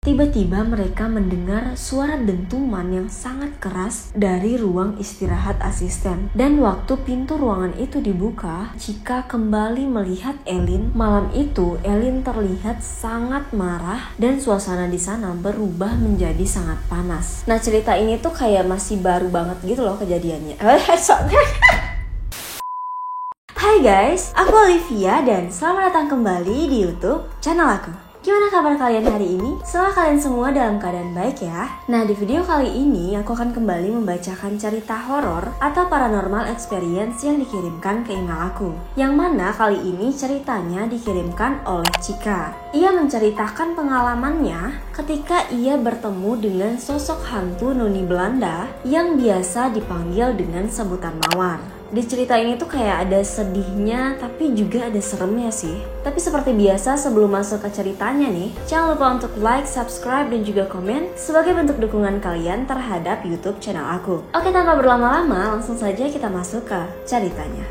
tiba-tiba mereka mendengar suara dentuman yang sangat keras dari ruang istirahat asisten. Dan waktu pintu ruangan itu dibuka, Chika kembali melihat Elin. Malam itu, Elin terlihat sangat marah dan suasana di sana berubah menjadi sangat panas. Nah, cerita ini tuh kayak masih baru banget gitu loh kejadiannya. Hai guys, aku Olivia dan selamat datang kembali di YouTube channel aku. Gimana kabar kalian hari ini? Semoga kalian semua dalam keadaan baik ya. Nah, di video kali ini aku akan kembali membacakan cerita horor atau paranormal experience yang dikirimkan ke email aku. Yang mana kali ini ceritanya dikirimkan oleh Chika. Ia menceritakan pengalamannya ketika ia bertemu dengan sosok hantu noni Belanda yang biasa dipanggil dengan sebutan mawar. Di cerita ini tuh kayak ada sedihnya tapi juga ada seremnya sih. Tapi seperti biasa sebelum masuk ke ceritanya nih, jangan lupa untuk like, subscribe, dan juga komen sebagai bentuk dukungan kalian terhadap YouTube channel aku. Oke, tanpa berlama-lama langsung saja kita masuk ke ceritanya.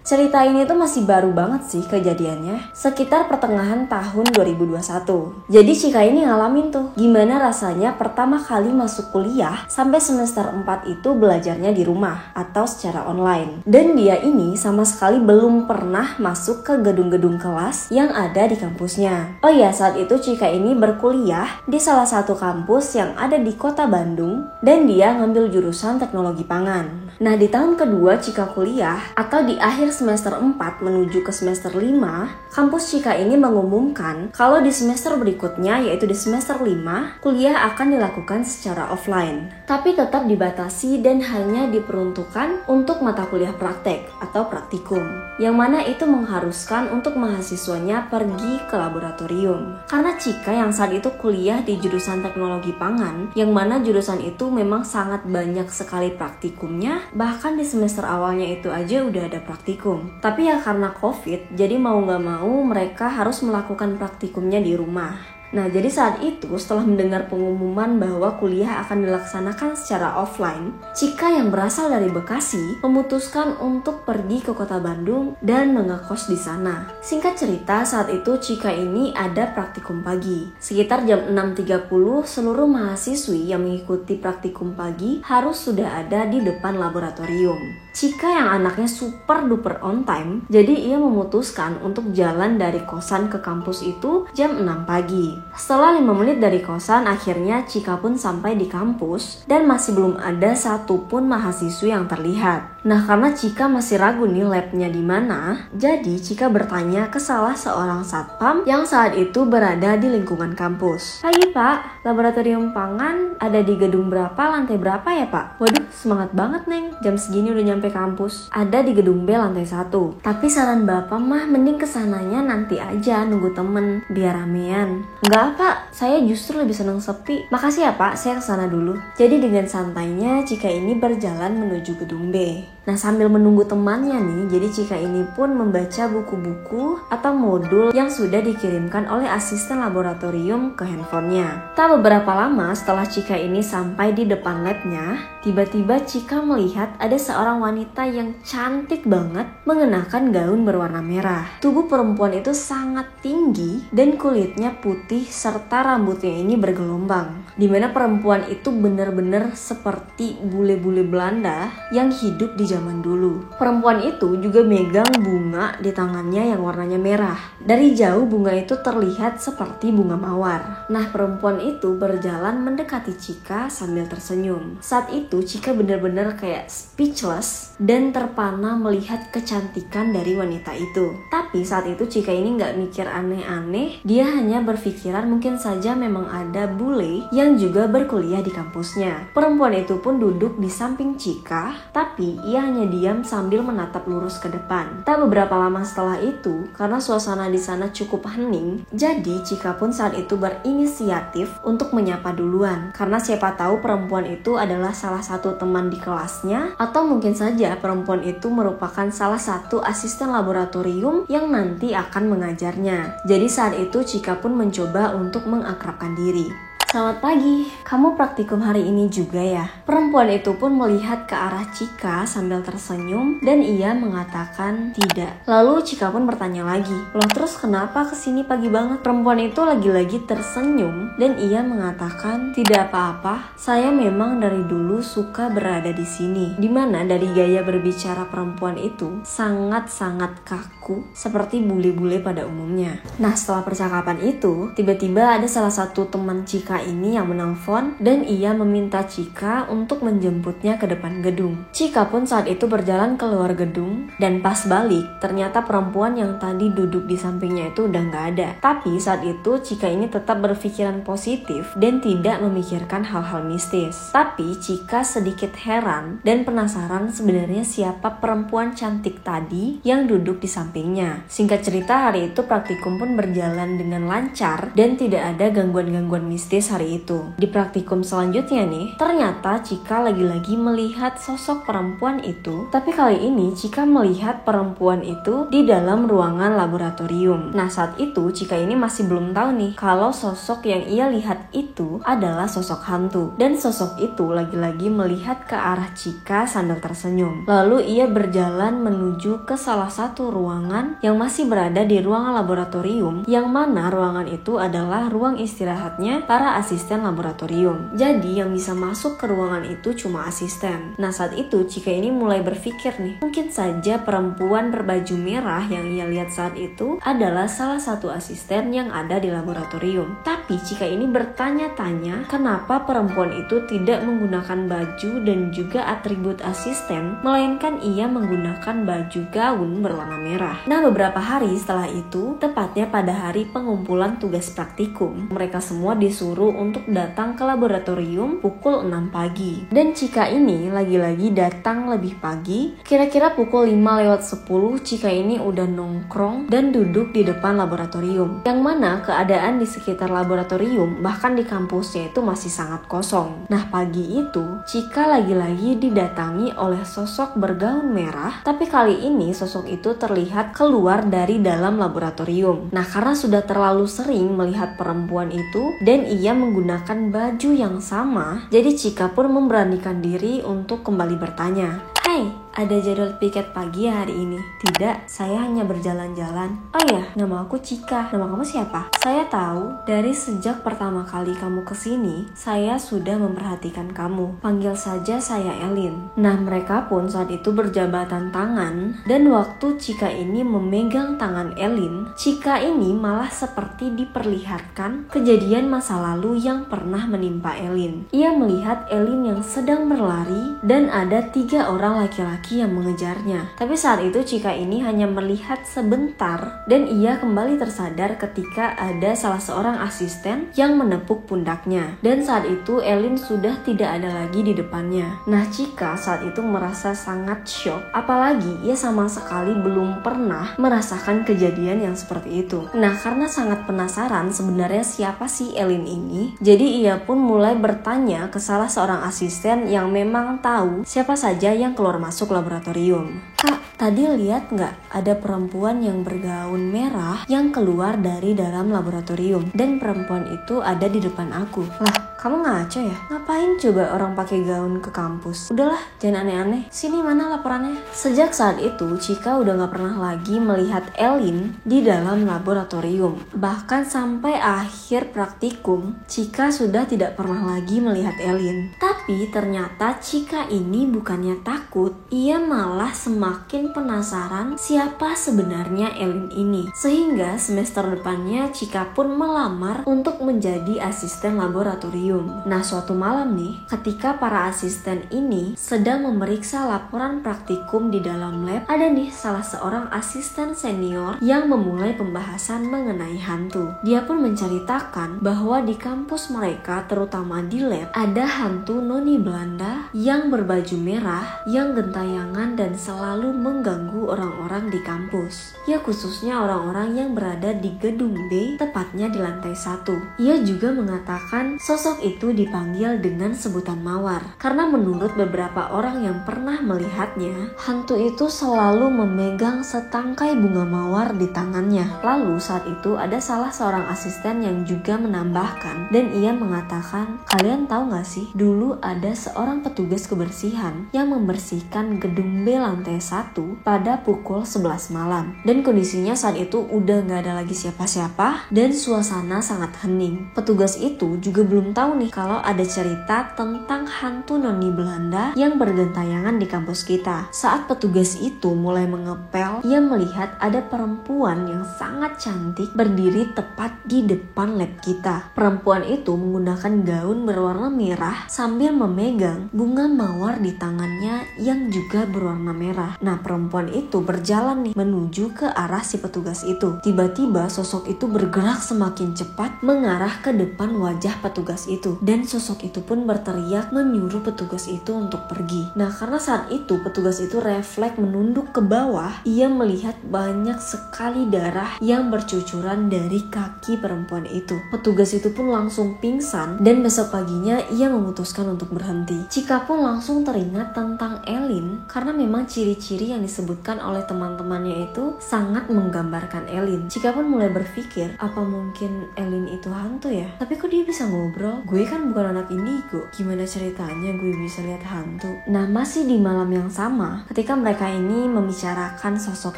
Cerita ini tuh masih baru banget sih kejadiannya, sekitar pertengahan tahun 2021. Jadi Chika ini ngalamin tuh gimana rasanya pertama kali masuk kuliah sampai semester 4 itu belajarnya di rumah atau secara online. Dan dia ini sama sekali belum pernah masuk ke gedung-gedung kelas yang ada di kampusnya. Oh iya, saat itu Chika ini berkuliah di salah satu kampus yang ada di kota Bandung dan dia ngambil jurusan teknologi pangan. Nah, di tahun kedua Chika kuliah atau di akhir semester 4 menuju ke semester 5, kampus Chika ini mengumumkan kalau di semester berikutnya, yaitu di semester 5, kuliah akan dilakukan secara offline. Tapi tetap dibatasi dan hanya diperuntukkan untuk mata kuliah praktek atau praktikum, yang mana itu mengharuskan untuk mahasiswanya pergi ke laboratorium. Karena Chika yang saat itu kuliah di jurusan teknologi pangan, yang mana jurusan itu memang sangat banyak sekali praktikumnya, bahkan di semester awalnya itu aja udah ada praktikum. Tapi ya karena COVID, jadi mau gak mau mereka harus melakukan praktikumnya di rumah. Nah, jadi saat itu setelah mendengar pengumuman bahwa kuliah akan dilaksanakan secara offline, Chika yang berasal dari Bekasi memutuskan untuk pergi ke kota Bandung dan mengekos di sana. Singkat cerita, saat itu Chika ini ada praktikum pagi. Sekitar jam 6.30 seluruh mahasiswi yang mengikuti praktikum pagi harus sudah ada di depan laboratorium. Chika yang anaknya super duper on time, jadi ia memutuskan untuk jalan dari kosan ke kampus itu jam 6 pagi. Setelah 5 menit dari kosan, akhirnya Chika pun sampai di kampus dan masih belum ada satupun mahasiswi yang terlihat. Nah, karena Chika masih ragu nih labnya di mana, jadi Chika bertanya ke salah seorang satpam yang saat itu berada di lingkungan kampus. "Pagi Pak, laboratorium pangan ada di gedung berapa, lantai berapa ya Pak?" "Waduh, semangat banget Neng, jam segini udah nyampe kampus." "Ada di gedung B lantai 1. Tapi saran Bapak mah mending kesananya nanti aja nunggu temen, biar ramean." "Enggak Pak, saya justru lebih seneng sepi." "Makasih ya Pak, saya kesana dulu." Jadi dengan santainya Chika ini berjalan menuju gedung B. Nah, sambil menunggu temannya nih, jadi Chika ini pun membaca buku-buku atau modul yang sudah dikirimkan oleh asisten laboratorium ke handphonenya. Tak beberapa lama setelah Chika ini sampai di depan labnya, tiba-tiba Chika melihat ada seorang wanita yang cantik banget mengenakan gaun berwarna merah. Tubuh perempuan itu sangat tinggi dan kulitnya putih serta rambutnya ini bergelombang. Dimana perempuan itu benar-benar seperti bule-bule Belanda yang hidup di zaman dulu. Perempuan itu juga megang bunga di tangannya yang warnanya merah. Dari jauh bunga itu terlihat seperti bunga mawar. Nah, perempuan itu berjalan mendekati Chika sambil tersenyum. Saat itu Chika benar-benar kayak speechless dan terpana melihat kecantikan dari wanita itu. Tapi saat itu Chika ini nggak mikir aneh-aneh. Dia hanya berpikiran mungkin saja memang ada bule yang juga berkuliah di kampusnya. Perempuan itu pun duduk di samping Chika, tapi ia hanya diam sambil menatap lurus ke depan. Tak beberapa lama setelah itu, karena suasana di sana cukup hening, jadi Chika pun saat itu berinisiatif untuk menyapa duluan. Karena siapa tahu perempuan itu adalah salah satu teman di kelasnya, atau mungkin saja perempuan itu merupakan salah satu asisten laboratorium yang nanti akan mengajarnya. Jadi saat itu Chika pun mencoba untuk mengakrabkan diri. Selamat pagi, kamu praktikum hari ini juga ya? Perempuan itu pun melihat ke arah Chika sambil tersenyum dan ia mengatakan tidak. Lalu Chika pun bertanya lagi, loh terus kenapa kesini pagi banget? Perempuan itu lagi-lagi tersenyum dan ia mengatakan tidak apa-apa, saya memang dari dulu suka berada di sini. Dimana dari gaya berbicara perempuan itu sangat-sangat kaku seperti bule-bule pada umumnya. Nah setelah percakapan itu, tiba-tiba ada salah satu teman Chika ini yang menelpon dan ia meminta Chika untuk menjemputnya ke depan gedung. Chika pun saat itu berjalan keluar gedung dan pas balik ternyata perempuan yang tadi duduk di sampingnya itu udah gak ada. Tapi saat itu Chika ini tetap berpikiran positif dan tidak memikirkan hal-hal mistis. Tapi Chika sedikit heran dan penasaran sebenarnya siapa perempuan cantik tadi yang duduk di sampingnya. Singkat cerita hari itu praktikum pun berjalan dengan lancar dan tidak ada gangguan-gangguan mistis hari itu. Di praktikum selanjutnya nih, ternyata Chika lagi-lagi melihat sosok perempuan itu, tapi kali ini Chika melihat perempuan itu di dalam ruangan laboratorium. Nah saat itu Chika ini masih belum tahu nih kalau sosok yang ia lihat itu adalah sosok hantu, dan sosok itu lagi-lagi melihat ke arah Chika sambil tersenyum. Lalu ia berjalan menuju ke salah satu ruangan yang masih berada di ruangan laboratorium, yang mana ruangan itu adalah ruang istirahatnya para asisten laboratorium. Jadi yang bisa masuk ke ruangan itu cuma asisten. Nah saat itu Chika ini mulai berpikir nih, mungkin saja perempuan berbaju merah yang ia lihat saat itu adalah salah satu asisten yang ada di laboratorium. Tapi Chika ini bertanya-tanya kenapa perempuan itu tidak menggunakan baju dan juga atribut asisten, melainkan ia menggunakan baju gaun berwarna merah. Nah beberapa hari setelah itu, tepatnya pada hari pengumpulan tugas praktikum, mereka semua disuruh untuk datang ke laboratorium pukul 6 pagi. Dan Chika ini lagi-lagi datang lebih pagi, kira-kira pukul 5:10 Chika ini udah nongkrong dan duduk di depan laboratorium. Yang mana keadaan di sekitar laboratorium, bahkan di kampusnya itu masih sangat kosong. Nah pagi itu, Chika lagi-lagi didatangi oleh sosok bergaun merah, tapi kali ini sosok itu terlihat keluar dari dalam laboratorium. Nah karena sudah terlalu sering melihat perempuan itu dan ia menggunakan baju yang sama, jadi Chika pun memberanikan diri untuk kembali bertanya, "Hai, ada jadwal piket pagi ya hari ini?" "Tidak, saya hanya berjalan-jalan." "Oh ya, nama aku Chika. Nama kamu siapa?" "Saya tahu dari sejak pertama kali kamu kesini, saya sudah memperhatikan kamu. Panggil saja saya Elin." Nah mereka pun saat itu berjabatan tangan, dan waktu Chika ini memegang tangan Elin, Chika ini malah seperti diperlihatkan kejadian masa lalu yang pernah menimpa Elin. Ia melihat Elin yang sedang berlari dan ada 3 orang laki-laki yang mengejarnya. Tapi saat itu Chika ini hanya melihat sebentar dan ia kembali tersadar ketika ada salah seorang asisten yang menepuk pundaknya. Dan saat itu Elin sudah tidak ada lagi di depannya. Nah Chika saat itu merasa sangat shock, apalagi ia sama sekali belum pernah merasakan kejadian yang seperti itu. Nah karena sangat penasaran sebenarnya siapa sih Elin ini, jadi ia pun mulai bertanya ke salah seorang asisten yang memang tahu siapa saja yang keluar masuk laboratorium. "Kak, tadi lihat nggak ada perempuan yang bergaun merah yang keluar dari dalam laboratorium, dan perempuan itu ada di depan aku." "Lah, kamu ngaco ya? Ngapain coba orang pakai gaun ke kampus? Udahlah, jangan aneh-aneh. Sini mana laporannya?" Sejak saat itu, Chika udah gak pernah lagi melihat Elin di dalam laboratorium. Bahkan sampai akhir praktikum, Chika sudah tidak pernah lagi melihat Elin. Tapi ternyata Chika ini bukannya takut, ia malah semakin penasaran siapa sebenarnya Elin ini. Sehingga semester depannya Chika pun melamar untuk menjadi asisten laboratorium. Nah suatu malam nih, ketika para asisten ini sedang memeriksa laporan praktikum di dalam lab, ada nih salah seorang asisten senior yang memulai pembahasan mengenai hantu. Dia pun menceritakan bahwa di kampus mereka, terutama di lab, ada hantu noni Belanda yang berbaju merah, yang gentayangan dan selalu mengganggu orang-orang di kampus. Ya khususnya orang-orang yang berada di gedung B, tepatnya di lantai 1. Ia juga mengatakan sosok Sosok itu dipanggil dengan sebutan Mawar karena menurut beberapa orang yang pernah melihatnya, hantu itu selalu memegang setangkai bunga mawar di tangannya. Lalu saat itu ada salah seorang asisten yang juga menambahkan dan ia mengatakan, kalian tahu gak sih, dulu ada seorang petugas kebersihan yang membersihkan gedung B lantai 1 pada pukul 11 malam. Dan kondisinya saat itu udah gak ada lagi siapa-siapa dan suasana sangat hening. Petugas itu juga belum tahu nih kalau ada cerita tentang hantu noni Belanda yang bergentayangan di kampus kita. Saat petugas itu mulai mengepel, ia melihat ada perempuan yang sangat cantik berdiri tepat di depan lab kita. Perempuan itu menggunakan gaun berwarna merah sambil memegang bunga mawar di tangannya yang juga berwarna merah. Nah, perempuan itu berjalan nih menuju ke arah si petugas itu. Tiba-tiba sosok itu bergerak semakin cepat mengarah ke depan wajah petugas itu, dan sosok itu pun berteriak menyuruh petugas itu untuk pergi. Nah, karena saat itu petugas itu refleks menunduk ke bawah, ia melihat banyak sekali darah yang bercucuran dari kaki perempuan itu. Petugas itu pun langsung pingsan dan besok paginya ia memutuskan untuk berhenti. Cika pun langsung teringat tentang Elin karena memang ciri-ciri yang disebutkan oleh teman-temannya itu sangat menggambarkan Elin. Cika pun mulai berpikir, apa mungkin Elin itu hantu ya? Tapi kok dia bisa ngobrol? Gue kan bukan anak indigo, gimana ceritanya gue bisa lihat hantu? Nah, masih di malam yang sama, ketika mereka ini membicarakan sosok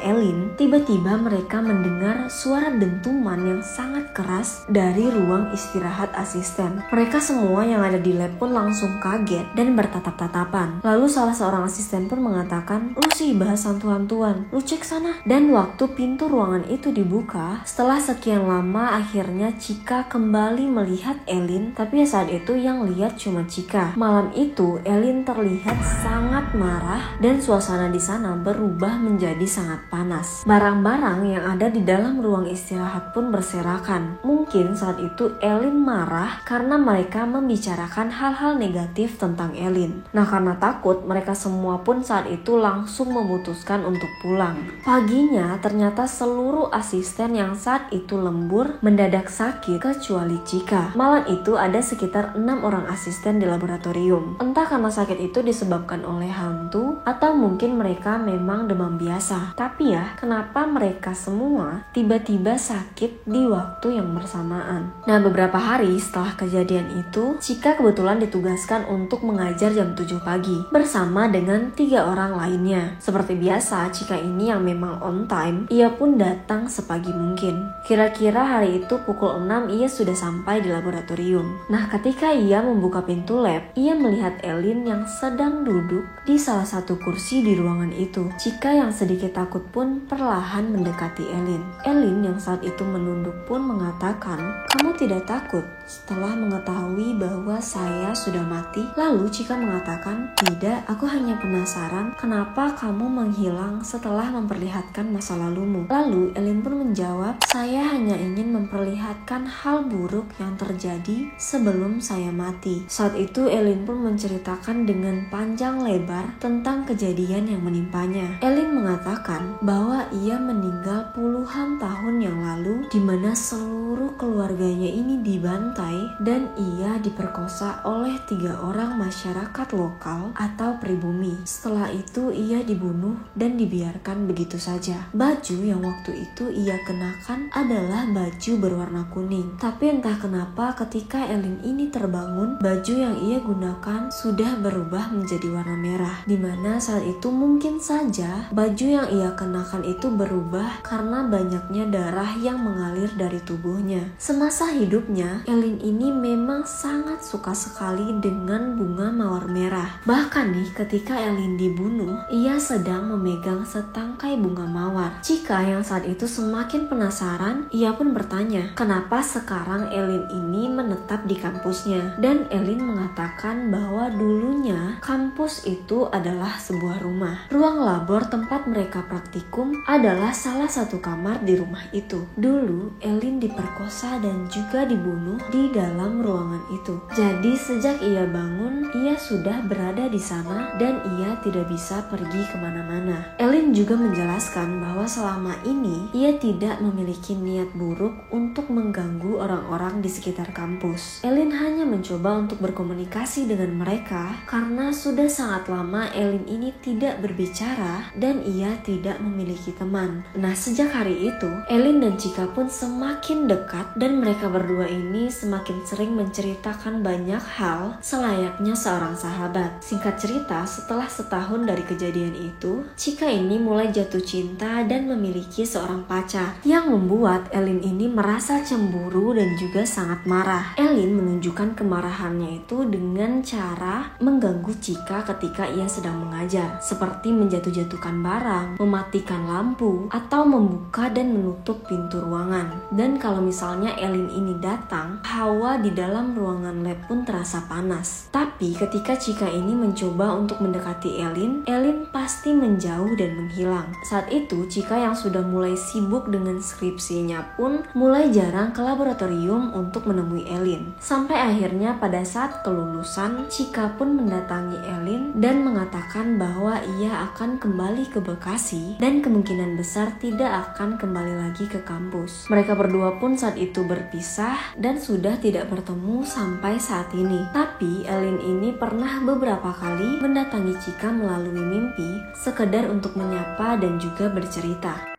Elin, tiba-tiba mereka mendengar suara dentuman yang sangat keras dari ruang istirahat asisten. Mereka semua yang ada di lab pun langsung kaget dan bertatap-tatapan. Lalu salah seorang asisten pun mengatakan, lu sih bahas hantu-hantuan, lu cek sana. Dan waktu pintu ruangan itu dibuka, setelah sekian lama akhirnya Cika kembali melihat Elin, tapi saat itu yang lihat cuma Cika. Malam itu Elin terlihat sangat marah dan suasana di sana berubah menjadi sangat panas. Barang-barang yang ada di dalam ruang istirahat pun berserakan. Mungkin saat itu Elin marah karena mereka membicarakan hal-hal negatif tentang Elin. Nah, karena takut, mereka semua pun saat itu langsung memutuskan untuk pulang. Paginya ternyata seluruh asisten yang saat itu lembur mendadak sakit kecuali Cika. Malam itu ada sekitar 6 orang asisten di laboratorium. Entah karena sakit itu disebabkan oleh hantu atau mungkin mereka memang demam biasa. Tapi ya, kenapa mereka semua tiba-tiba sakit di waktu yang bersamaan? Nah, beberapa hari setelah kejadian itu, Cika kebetulan ditugaskan untuk mengajar jam 7 pagi bersama dengan 3 orang lainnya. Seperti biasa, Cika ini yang memang on time, ia pun datang sepagi mungkin. Kira-kira hari itu pukul 6 ia sudah sampai di laboratorium. Nah, ketika ia membuka pintu lab, ia melihat Elin yang sedang duduk di salah satu kursi di ruangan itu. Cika yang sedikit takut pun perlahan mendekati Elin. Elin yang saat itu menunduk pun mengatakan, kamu tidak takut setelah mengetahui bahwa saya sudah mati? Lalu Cika mengatakan, tidak, aku hanya penasaran kenapa kamu menghilang setelah memperlihatkan masa lalumu. Lalu Elin pun menjawab, saya hanya ingin memperlihatkan hal buruk yang terjadi sebelum saya mati. Saat itu Elin pun menceritakan dengan panjang lebar tentang kejadian yang menimpanya. Elin mengatakan bahwa ia meninggal puluhan tahun yang lalu, di mana seluruh keluarganya ini dibantai dan ia diperkosa oleh 3 orang masyarakat lokal atau pribumi. Setelah itu ia dibunuh dan dibiarkan begitu saja. Baju yang waktu itu ia kenakan adalah baju berwarna kuning. Tapi entah kenapa ketika Elin ini terbangun, baju yang ia gunakan sudah berubah menjadi warna merah. Dimana saat itu mungkin saja baju yang ia kenakan itu berubah karena banyaknya darah yang mengalir dari tubuhnya. Semasa hidupnya, Elin ini memang sangat suka sekali dengan bunga mawar merah. Bahkan nih ketika Elin dibunuh, ia sedang memegang setangkai bunga mawar. Cika yang saat itu semakin penasaran, ia pun bertanya, kenapa sekarang Elin ini menetap di kampusnya? Dan Elin mengatakan bahwa dulunya kampus itu adalah sebuah rumah. Ruang labor tempat mereka praktikum adalah salah satu kamar di rumah itu. Dulu Elin diperkosa dan juga dibunuh di dalam ruangan itu. Jadi sejak ia bangun, ia sudah berada di sana dan ia tidak bisa pergi kemana-mana. Elin juga menjelaskan bahwa selama ini ia tidak memiliki niat buruk untuk mengganggu orang-orang di sekitar kampus. Elin hanya mencoba untuk berkomunikasi dengan mereka karena sudah sangat lama Elin ini tidak berbicara dan ia tidak memiliki teman. Nah, sejak hari itu, Elin dan Chika pun semakin dekat dan mereka berdua ini semakin sering menceritakan banyak hal selayaknya seorang sahabat. Singkat cerita, setelah setahun dari kejadian itu, Chika ini mulai jatuh cinta dan memiliki seorang pacar yang membuat Elin ini merasa cemburu dan juga sangat marah. Elin menunjukkan kemarahannya itu dengan cara mengganggu Chika ketika ia sedang mengajar, seperti menjatuh-jatuhkan barang, mematikan lampu, atau membuka dan menutup pintu ruangan. Dan kalau misalnya Elin ini datang, hawa di dalam ruangan lab pun terasa panas. Tapi ketika Chika ini mencoba untuk mendekati Elin pasti menjauh dan menghilang. Saat itu Chika yang sudah mulai sibuk dengan skripsinya pun mulai jarang ke laboratorium untuk menemui Elin. Sampai akhirnya pada saat kelulusan, Chika pun mendatangi Elin dan mengatakan bahwa ia akan kembali ke Bekasi dan kemungkinan besar tidak akan kembali lagi ke kampus. Mereka berdua pun saat itu berpisah dan sudah tidak bertemu sampai saat ini. Tapi Elin ini pernah beberapa kali mendatangi Chika melalui mimpi, sekedar untuk menyapa dan juga bercerita.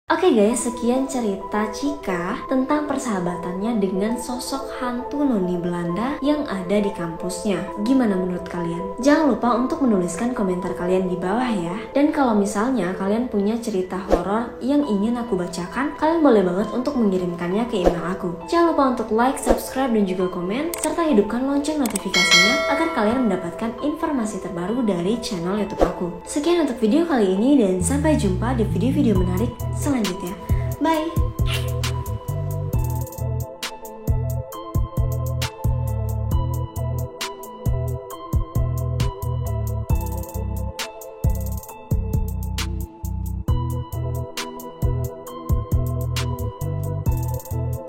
Oke guys, sekian cerita Chika tentang persahabatannya dengan sosok hantu noni Belanda yang ada di kampusnya. Gimana menurut kalian? Jangan lupa untuk menuliskan komentar kalian di bawah ya. Dan kalau misalnya kalian punya cerita horor yang ingin aku bacakan, kalian boleh banget untuk mengirimkannya ke email aku. Jangan lupa untuk like, subscribe, dan juga komen, serta hidupkan lonceng notifikasinya agar kalian mendapatkan informasi terbaru dari channel YouTube aku. Sekian untuk video kali ini dan sampai jumpa di video-video menarik selanjutnya. Bye!